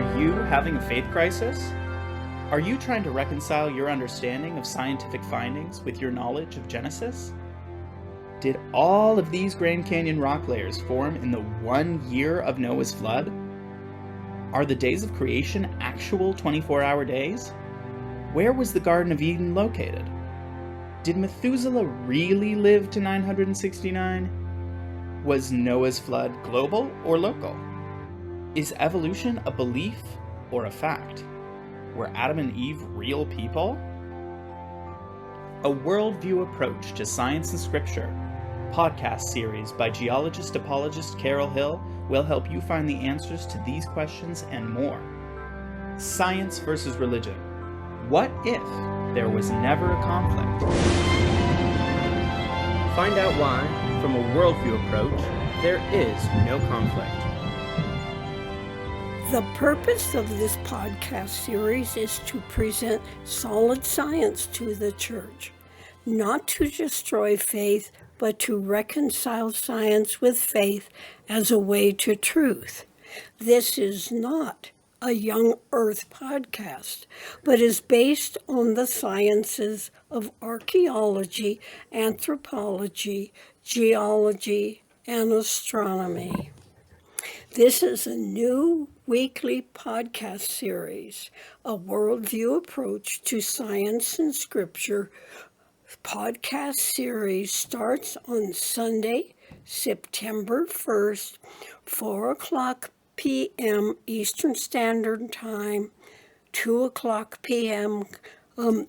Are you having a faith crisis? Are you trying to reconcile your understanding of scientific findings with your knowledge of Genesis? Did all of these Grand Canyon rock layers form in the 1 year of Noah's flood? Are the days of creation actual 24-hour days? Where was the Garden of Eden located? Did Methuselah really live to 969? Was Noah's flood global or local? Is evolution a belief or a fact? Were Adam and Eve real people? A Worldview Approach to Science and Scripture podcast series by geologist-apologist Carol Hill will help you find the answers to these questions and more. Science versus religion. What if there was never a conflict? Find out why, from a worldview approach, there is no conflict. The purpose of this podcast series is to present solid science to the church, not to destroy faith, but to reconcile science with faith as a way to truth. This is not a young earth podcast, but is based on the sciences of archaeology, anthropology, geology, and astronomy. This is a new weekly podcast series, a worldview approach to science and scripture. Podcast series starts on Sunday, September 1st, 4 o'clock p.m. Eastern Standard Time, 2 o'clock p.m.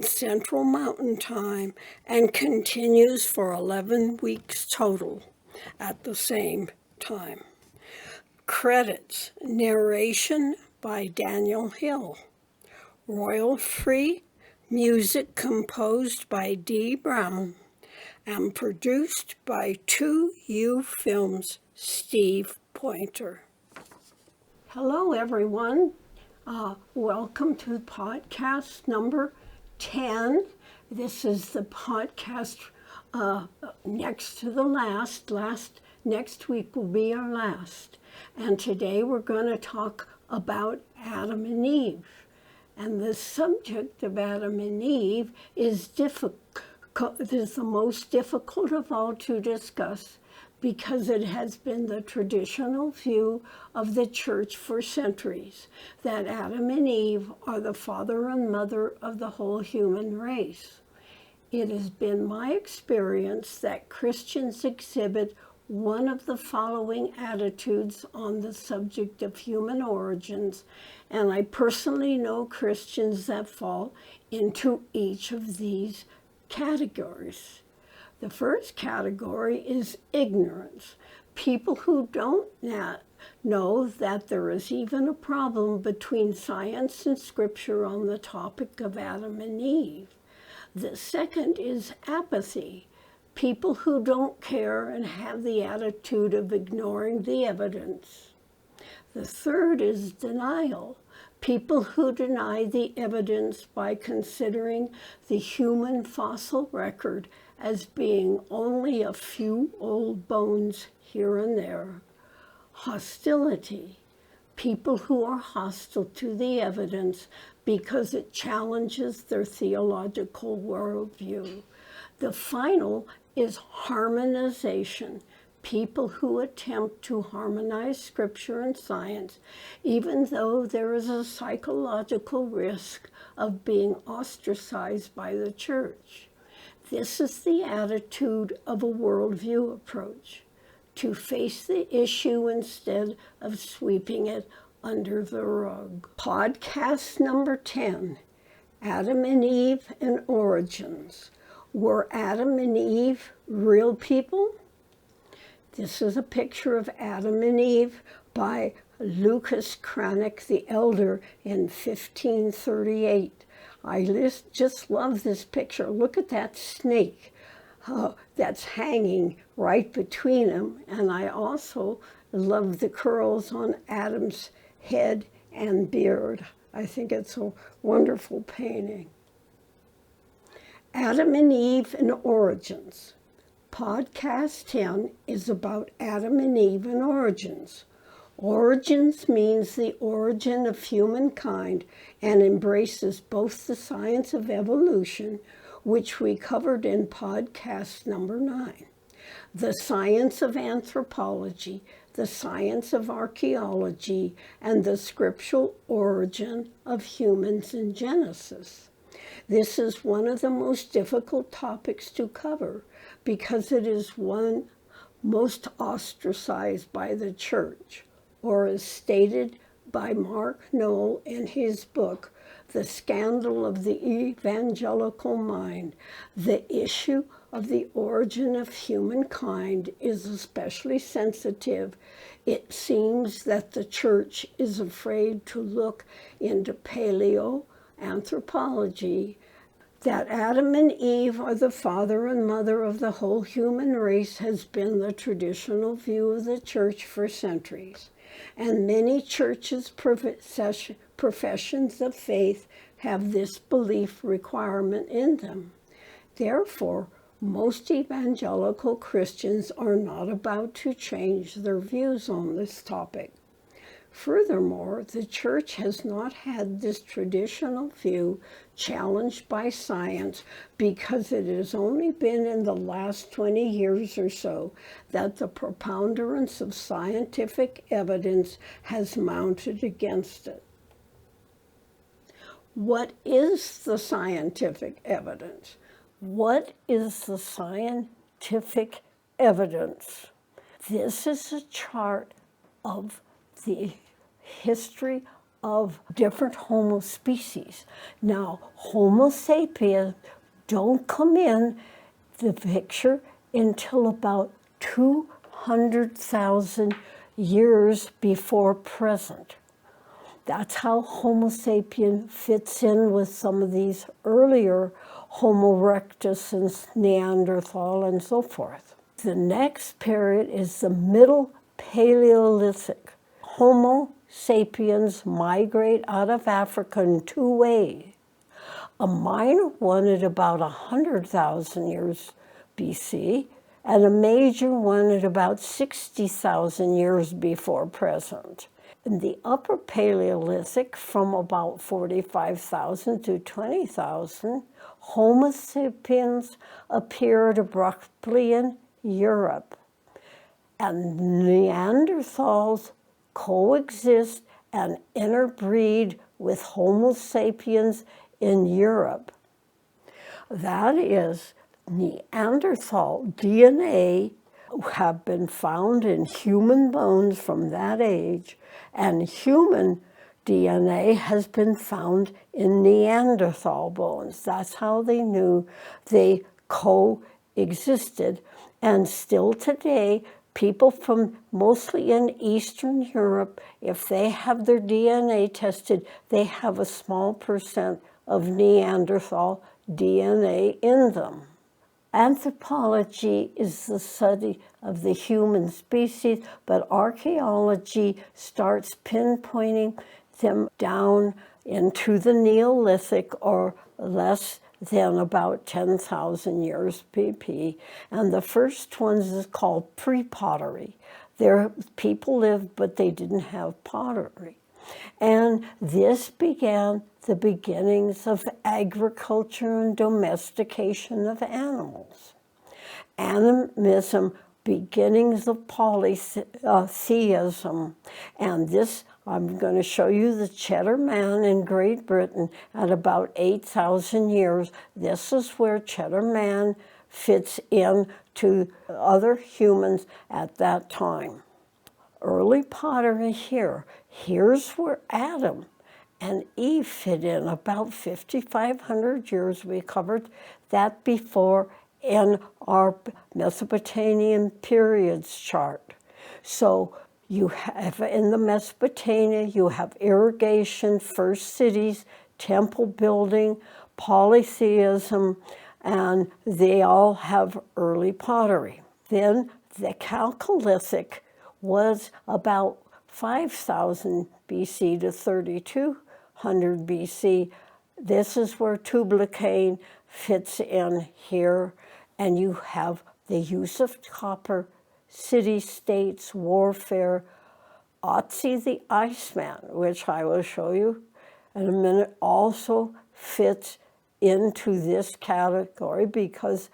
Central Mountain Time, and continues for 11 weeks total at the same time. Credits: narration by Daniel Hill. Royalty-free music composed by Dee Brown and produced by 2U Films, Steve Pointer. Hello, everyone. Welcome to podcast number 10. This is the podcast next to the last. Next week will be our last. And today we're going to talk about Adam and Eve. And the subject of Adam and Eve is the most difficult of all to discuss because it has been the traditional view of the church for centuries that Adam and Eve are the father and mother of the whole human race. It has been my experience that Christians exhibit one of the following attitudes on the subject of human origins, and I personally know Christians that fall into each of these categories. The first category is ignorance. People who don't know that there is even a problem between science and scripture on the topic of Adam and Eve. The second is apathy. People who don't care and have the attitude of ignoring the evidence. The third is denial. People who deny the evidence by considering the human fossil record as being only a few old bones here and there. Hostility. People who are hostile to the evidence because it challenges their theological worldview. The final is harmonization. People who attempt to harmonize scripture and science, even though there is a psychological risk of being ostracized by the church. This is the attitude of a worldview approach, to face the issue instead of sweeping it under the rug. Podcast number 10, Adam and Eve and Origins. Were Adam and Eve real people? This is a picture of Adam and Eve by Lucas Cranach the Elder in 1538. I just love this picture. Look at that snake that's hanging right between them. And I also love the curls on Adam's head and beard. I think it's a wonderful painting. Adam and Eve and Origins. Podcast 10 is about Adam and Eve and origins. Origins means the origin of humankind and embraces both the science of evolution, which we covered in podcast number 9, the science of anthropology, the science of archaeology, and the scriptural origin of humans in Genesis. This is one of the most difficult topics to cover because it is one most ostracized by the church, or as stated by Mark Noll in his book, The Scandal of the Evangelical Mind. The issue of the origin of humankind is especially sensitive. It seems that the church is afraid to look into paleoanthropology, that Adam and Eve are the father and mother of the whole human race has been the traditional view of the church for centuries. And many churches' professions of faith have this belief requirement in them. Therefore, most evangelical Christians are not about to change their views on this topic. Furthermore, the church has not had this traditional view challenged by science because it has only been in the last 20 years or so that the preponderance of scientific evidence has mounted against it. What is the scientific evidence? What is the scientific evidence? This is a chart of the history of different Homo species. Now, Homo sapiens don't come in the picture until about 200,000 years before present. That's how Homo sapien fits in with some of these earlier Homo erectus and Neanderthal and so forth. The next period is the Middle Paleolithic. Homo sapiens migrate out of Africa in two ways. A minor one at about 100,000 years BC, and a major one at about 60,000 years before present. In the Upper Paleolithic, from about 45,000 to 20,000, Homo sapiens appeared abruptly in Europe, and Neanderthals coexist and interbreed with Homo sapiens in Europe. That is, Neanderthal DNA have been found in human bones from that age, and human DNA has been found in Neanderthal bones. That's how they knew they coexisted. And still today, people from mostly in Eastern Europe, if they have their DNA tested, they have a small percent of Neanderthal DNA in them. Anthropology is the study of the human species, but archaeology starts pinpointing them down into the Neolithic or less than about 10,000 years BP. And the first one is called pre-pottery. There, people lived, but they didn't have pottery. And this began the beginnings of agriculture and domestication of animals. Animism, beginnings of polytheism. And this, I'm going to show you the Cheddar Man in Great Britain at about 8,000 years. This is where Cheddar Man fits in to other humans at that time. Early pottery here. Here's where Adam and Eve fit in about 5,500 years. We covered that before in our Mesopotamian periods chart. So you have in the Mesopotamia, you have irrigation, first cities, temple building, polytheism, and they all have early pottery. Then the Chalcolithic was about 5,000 BC to 3,200 BC. This is where Tubal-Cain fits in here, and you have the use of copper, city-states, warfare, Otzi the Iceman, which I will show you in a minute, also fits into this category because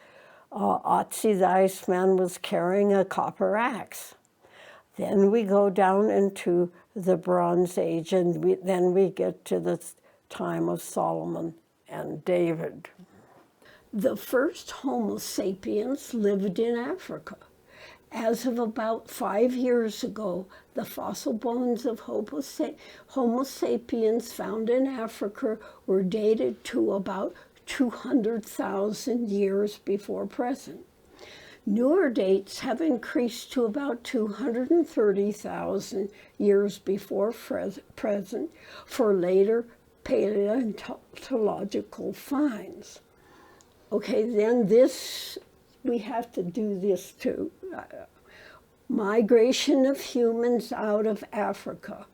Otzi the Iceman was carrying a copper axe. Then we go down into the Bronze Age, and then we get to the time of Solomon and David. The first Homo sapiens lived in Africa. As of about 5 years ago, the fossil bones of Homo sapiens found in Africa were dated to about 200,000 years before present. Newer dates have increased to about 230,000 years before present for later paleontological finds. Okay, then we have to do this too. Migration of humans out of Africa.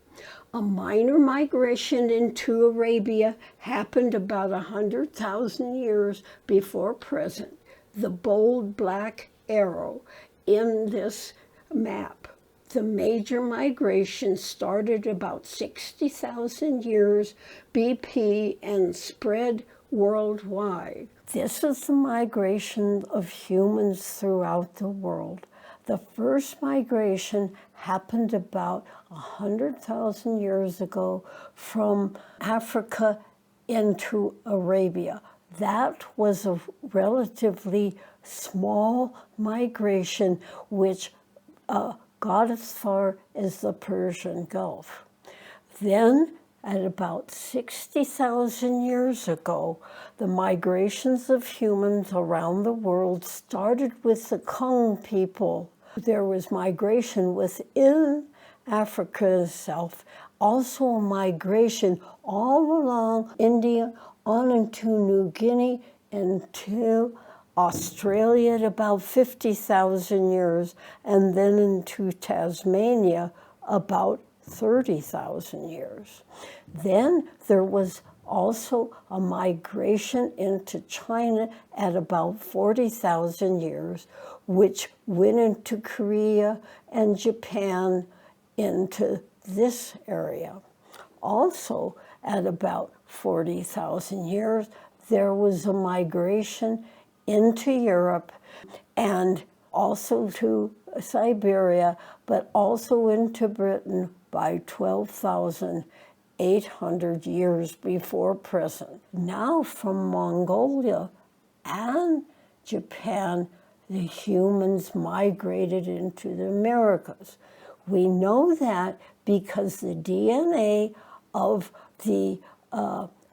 A minor migration into Arabia happened about 100,000 years before present. The bold black arrow in this map. The major migration started about 60,000 years BP and spread worldwide. This is the migration of humans throughout the world. The first migration happened about 100,000 years ago from Africa into Arabia. That was a relatively small migration which got as far as the Persian Gulf. Then, at about 60,000 years ago, the migrations of humans around the world started with the Kung people. There was migration within Africa itself, also a migration all along India, on into New Guinea, and to Australia at about 50,000 years, and then into Tasmania about 30,000 years. Then there was also a migration into China at about 40,000 years, which went into Korea and Japan into this area. Also, at about 40,000 years, there was a migration into Europe and also to Siberia, but also into Britain by 12,800 years before present. Now from Mongolia and Japan, the humans migrated into the Americas. We know that because the DNA of the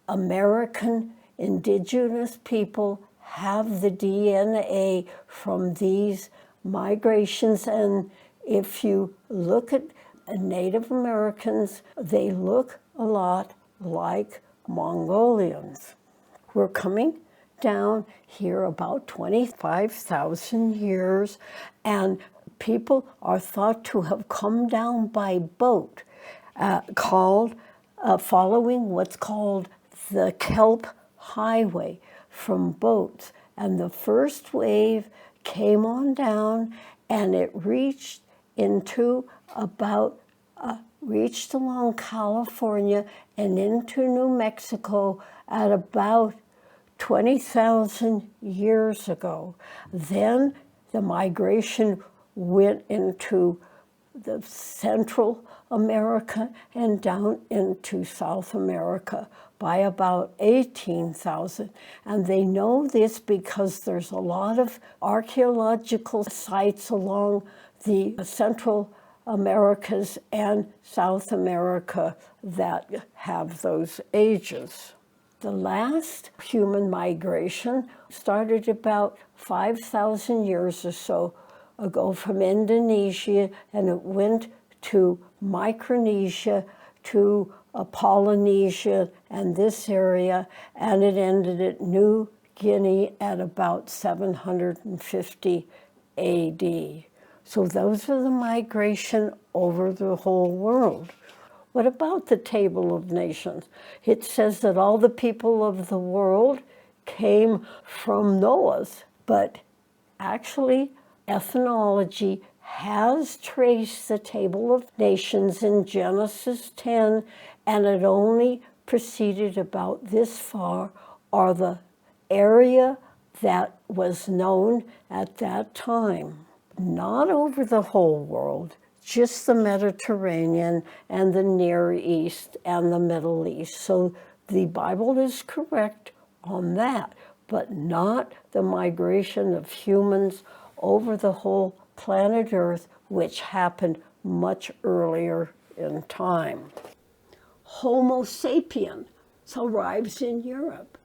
American indigenous people have the DNA from these migrations. And if you look at Native Americans, they look a lot like Mongolians. We're coming down here about 25,000 years, and people are thought to have come down by boat, following what's called the Kelp Highway from boats. And the first wave came on down, and it reached along California and into New Mexico at about 20,000 years ago. Then the migration went into the Central America and down into South America by about 18,000. And they know this because there's a lot of archaeological sites along the Central Americas and South America that have those ages. The last human migration started about 5,000 years or so ago from Indonesia, and it went to Micronesia, to Polynesia and this area, and it ended at New Guinea at about 750 AD. So those are the migration over the whole world. What about the Table of Nations? It says that all the people of the world came from Noah's, but actually ethnology has traced the Table of Nations in Genesis 10, and it only proceeded about this far, or the area that was known at that time. Not over the whole world, just the Mediterranean and the Near East and the Middle East. So the Bible is correct on that, but not the migration of humans over the whole planet Earth, which happened much earlier in time. Homo sapien arrives in Europe.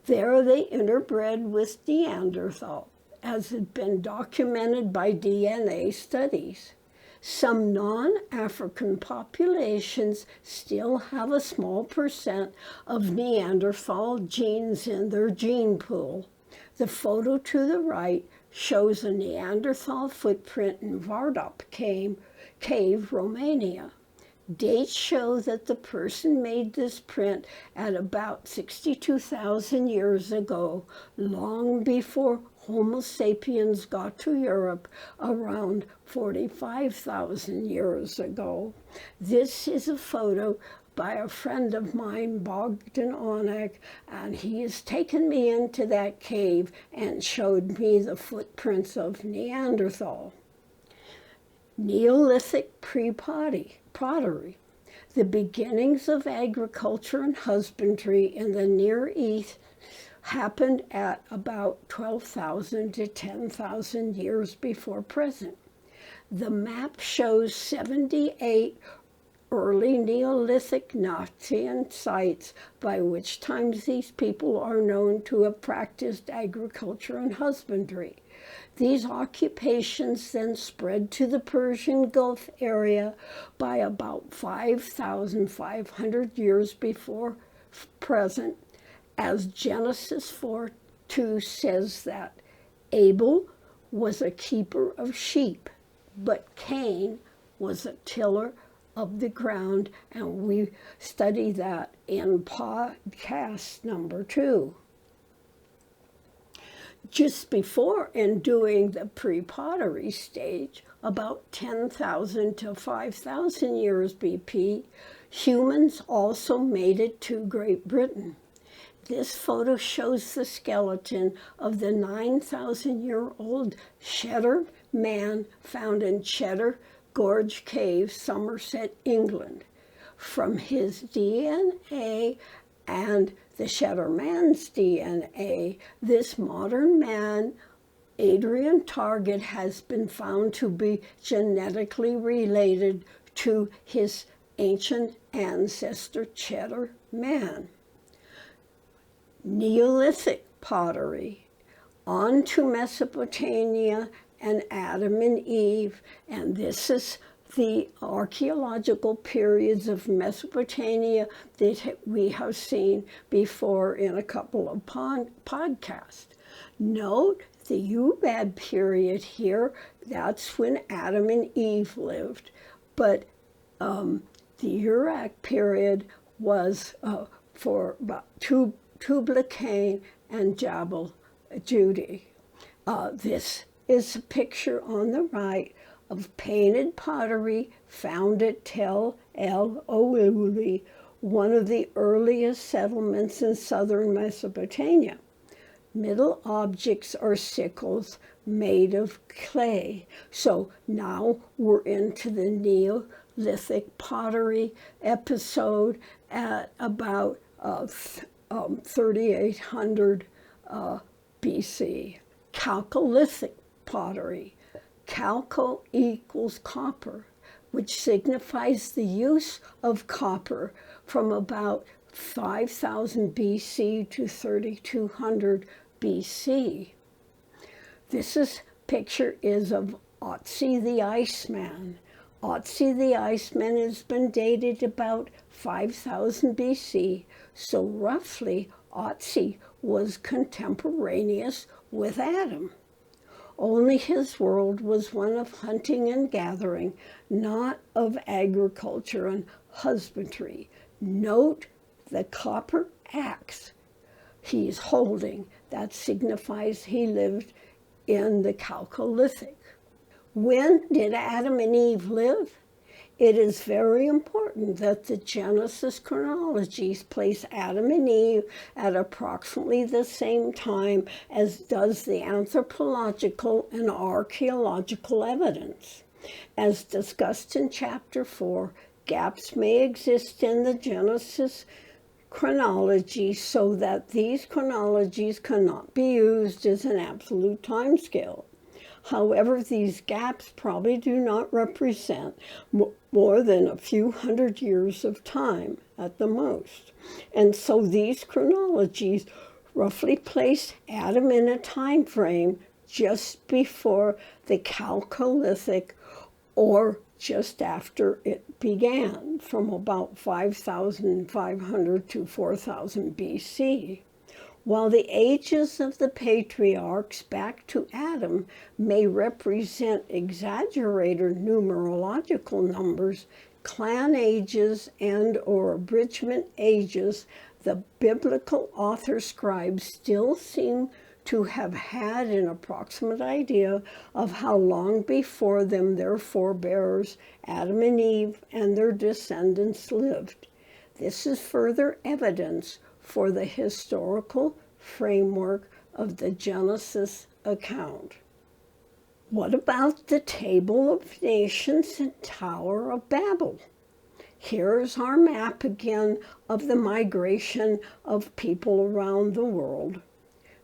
There they interbred with Neanderthal, as had been documented by DNA studies. Some non-African populations still have a small percent of Neanderthal genes in their gene pool. The photo to the right shows a Neanderthal footprint in Vardap Cave, Romania. Dates show that the person made this print at about 62,000 years ago, long before Homo sapiens got to Europe around 45,000 years ago. This is a photo by a friend of mine, Bogdan Onek, and he has taken me into that cave and showed me the footprints of Neanderthal. Neolithic pre-pottery. The beginnings of agriculture and husbandry in the Near East happened at about 12,000 to 10,000 years before present. The map shows 78 early Neolithic Nazian sites, by which times these people are known to have practiced agriculture and husbandry. These occupations then spread to the Persian Gulf area by about 5,500 years before present, as Genesis 4:2 says that Abel was a keeper of sheep, but Cain was a tiller of the ground, and we study that in podcast number 2. Just before and during the pre-pottery stage, about 10,000 to 5,000 years BP, humans also made it to Great Britain. This photo shows the skeleton of the 9,000-year-old Cheddar man found in Cheddar Gorge Cave, Somerset, England. From his DNA and the Cheddar man's DNA, this modern man, Adrian Target, has been found to be genetically related to his ancient ancestor, Cheddar man. Neolithic pottery. On to Mesopotamia and Adam and Eve, and this is the archaeological periods of Mesopotamia that we have seen before in a couple of podcasts. Note the Ubad period here, that's when Adam and Eve lived, but the Uruk period was for about Tubal-Cain and Jabal Judah. This is a picture on the right of painted pottery found at Tel El Ouli, one of the earliest settlements in southern Mesopotamia. Middle objects are sickles made of clay. So now we're into the Neolithic pottery episode at about 3,800 BC. Chalcolithic pottery. Chalco equals copper, which signifies the use of copper from about 5,000 BC to 3,200 BC. This picture is of Otzi the Iceman. Otzi the Iceman has been dated about 5,000 BC, so roughly Otzi was contemporaneous with Adam. Only his world was one of hunting and gathering, not of agriculture and husbandry. Note the copper axe he's holding. That signifies he lived in the Chalcolithic. When did Adam and Eve live? It is very important that the Genesis chronologies place Adam and Eve at approximately the same time as does the anthropological and archaeological evidence. As discussed in Chapter 4, gaps may exist in the Genesis chronology so that these chronologies cannot be used as an absolute timescale. However, these gaps probably do not represent more than a few hundred years of time at the most. And so these chronologies roughly place Adam in a time frame just before the Chalcolithic or just after it began, from about 5,500 to 4,000 BC. While the ages of the patriarchs back to Adam may represent exaggerated numerological numbers, clan ages and or abridgment ages, the biblical author scribes still seem to have had an approximate idea of how long before them their forebears, Adam and Eve, and their descendants lived. This is further evidence for the historical framework of the Genesis account. What about the Table of Nations and Tower of Babel? Here's our map again of the migration of people around the world.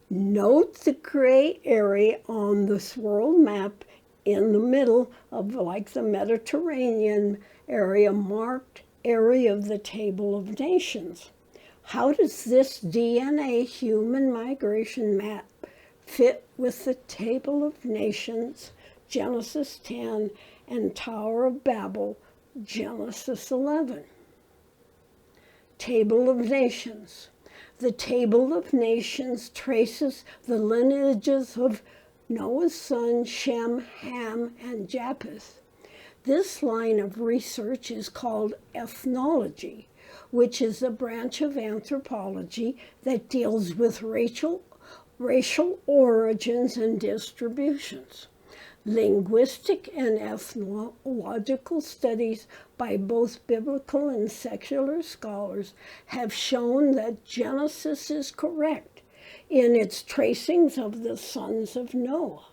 Note the gray area on this world map in the middle of like the Mediterranean area, marked area of the Table of Nations. How does this DNA human migration map fit with the Table of Nations, Genesis 10, and Tower of Babel, Genesis 11? Table of Nations. The Table of Nations traces the lineages of Noah's sons Shem, Ham, and Japheth. This line of research is called ethnology, which is a branch of anthropology that deals with racial origins and distributions. Linguistic and ethnological studies by both biblical and secular scholars have shown that Genesis is correct in its tracings of the sons of Noah,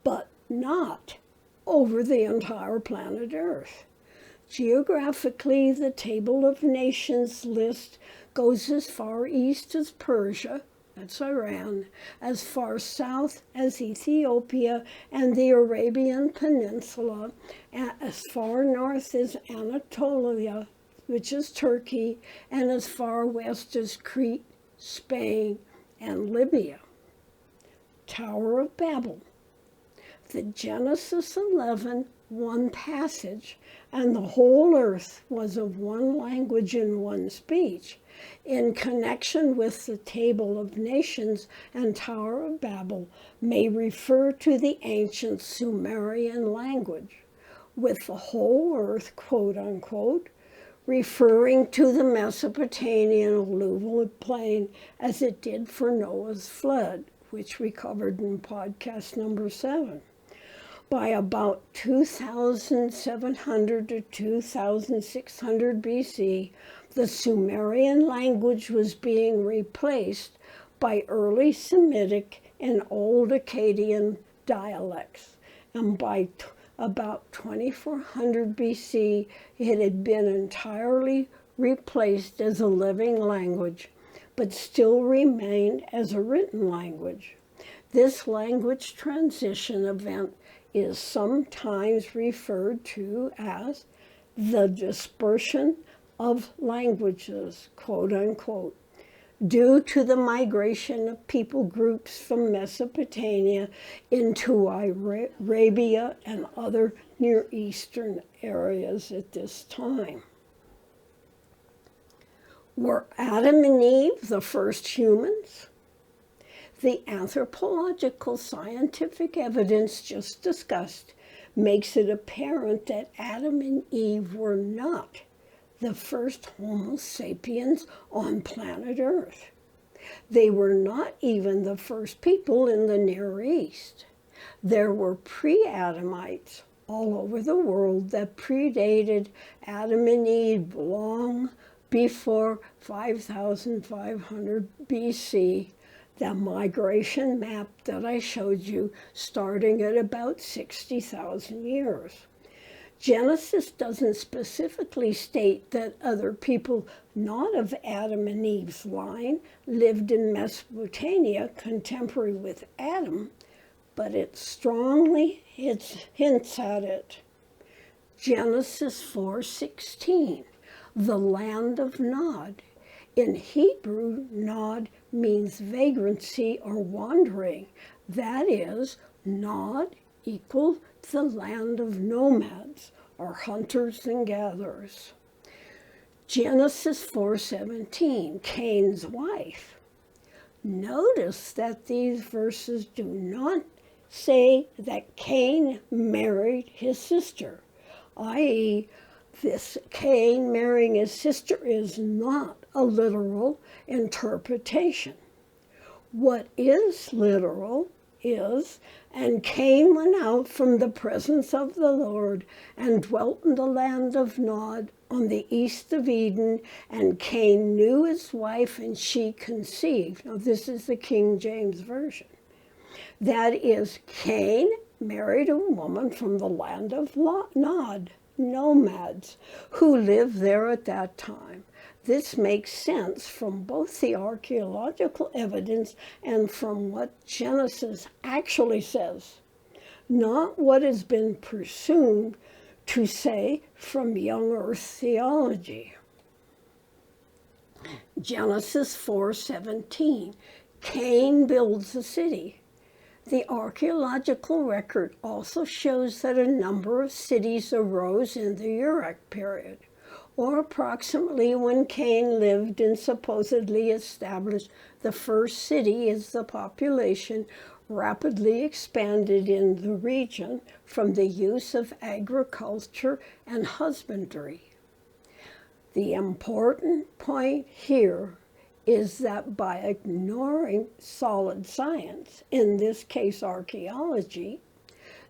but not over the entire planet Earth. Geographically, the Table of Nations list goes as far east as Persia, that's Iran, as far south as Ethiopia and the Arabian Peninsula, as far north as Anatolia, which is Turkey, and as far west as Crete, Spain, and Libya. Tower of Babel. The Genesis 11, one passage, and the whole earth was of one language and one speech, in connection with the Table of Nations and Tower of Babel, may refer to the ancient Sumerian language, with the whole earth, quote unquote, referring to the Mesopotamian alluvial plain as it did for Noah's flood, which we covered in podcast number 7. By about 2700 to 2600 BC, the Sumerian language was being replaced by early Semitic and Old Akkadian dialects, and by about 2400 BC, it had been entirely replaced as a living language, but still remained as a written language. This language transition event is sometimes referred to as the dispersion of languages, quote unquote, due to the migration of people groups from Mesopotamia into Arabia and other Near Eastern areas at this time. Were Adam and Eve the first humans? The anthropological scientific evidence just discussed makes it apparent that Adam and Eve were not the first Homo sapiens on planet Earth. They were not even the first people in the Near East. There were pre-Adamites all over the world that predated Adam and Eve long before 5,500 BC. The migration map that I showed you starting at about 60,000 years. Genesis doesn't specifically state that other people not of Adam and Eve's line lived in Mesopotamia contemporary with Adam, but it strongly hints at it. Genesis 4:16, the land of Nod. In Hebrew, Nod means vagrancy or wandering. That is, Nod equals the land of nomads or hunters and gatherers. Genesis 4:17, Cain's wife. Notice that these verses do not say that Cain married his sister, i.e., this Cain marrying his sister is not a literal interpretation. What is literal is, and Cain went out from the presence of the Lord and dwelt in the land of Nod on the east of Eden, and Cain knew his wife and she conceived. Now this is the King James Version. That is, Cain married a woman from the land of Nod, nomads, who lived there at that time. This makes sense from both the archaeological evidence and from what Genesis actually says, not what has been presumed to say from young earth theology. Genesis 4:17, Cain builds a city. The archaeological record also shows that a number of cities arose in the Uruk period, or approximately when Cain lived and supposedly established the first city as the population rapidly expanded in the region from the use of agriculture and husbandry. The important point here is that by ignoring solid science, in this case archaeology,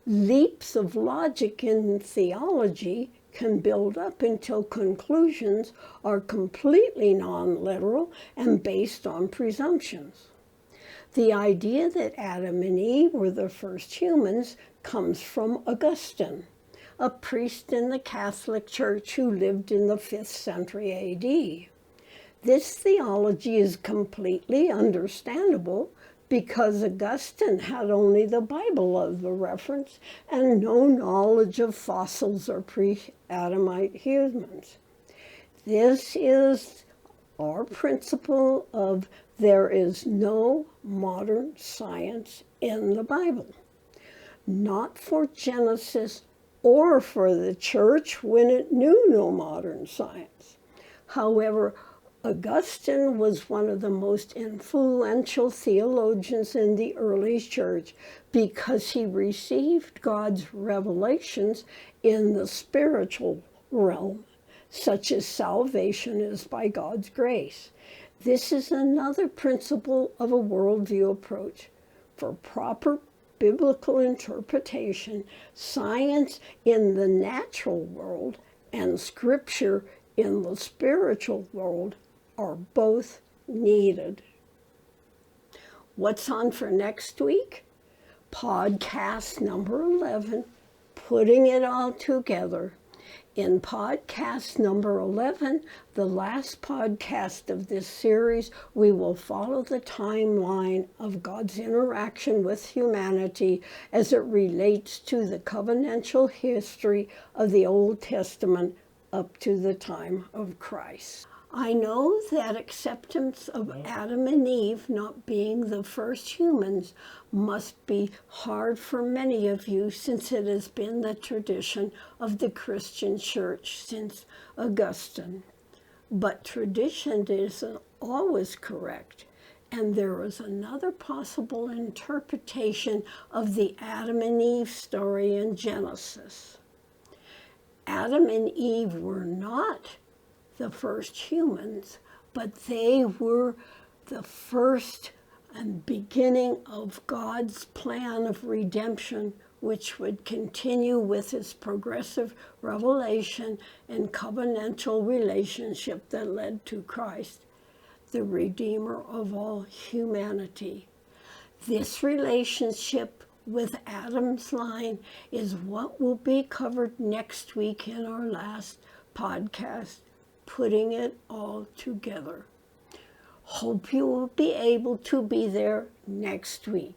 leaps of logic in theology can build up until conclusions are completely non-literal and based on presumptions. The idea that Adam and Eve were the first humans comes from Augustine, a priest in the Catholic Church who lived in the 5th century AD. This theology is completely understandable because Augustine had only the Bible as the reference and no knowledge of fossils or pre-Adamite humans. This is our principle of there is no modern science in the Bible, not for Genesis or for the church when it knew no modern science. However, Augustine was one of the most influential theologians in the early church because he received God's revelations in the spiritual realm, such as salvation is by God's grace. This is another principle of a worldview approach. For proper biblical interpretation, science in the natural world and scripture in the spiritual world are both needed. What's on for next week? Podcast number 11, Putting It All Together. In podcast number 11, the last podcast of this series, we will follow the timeline of God's interaction with humanity as it relates to the covenantal history of the Old Testament up to the time of Christ. I know that acceptance of Adam and Eve not being the first humans must be hard for many of you, since it has been the tradition of the Christian church since Augustine. But tradition isn't always correct, and there is another possible interpretation of the Adam and Eve story in Genesis. Adam and Eve were not the first humans, but they were the first and beginning of God's plan of redemption, which would continue with his progressive revelation and covenantal relationship that led to Christ, the Redeemer of all humanity. This relationship with Adam's line is what will be covered next week in our last podcast, Putting It All Together. Hope you will be able to be there next week.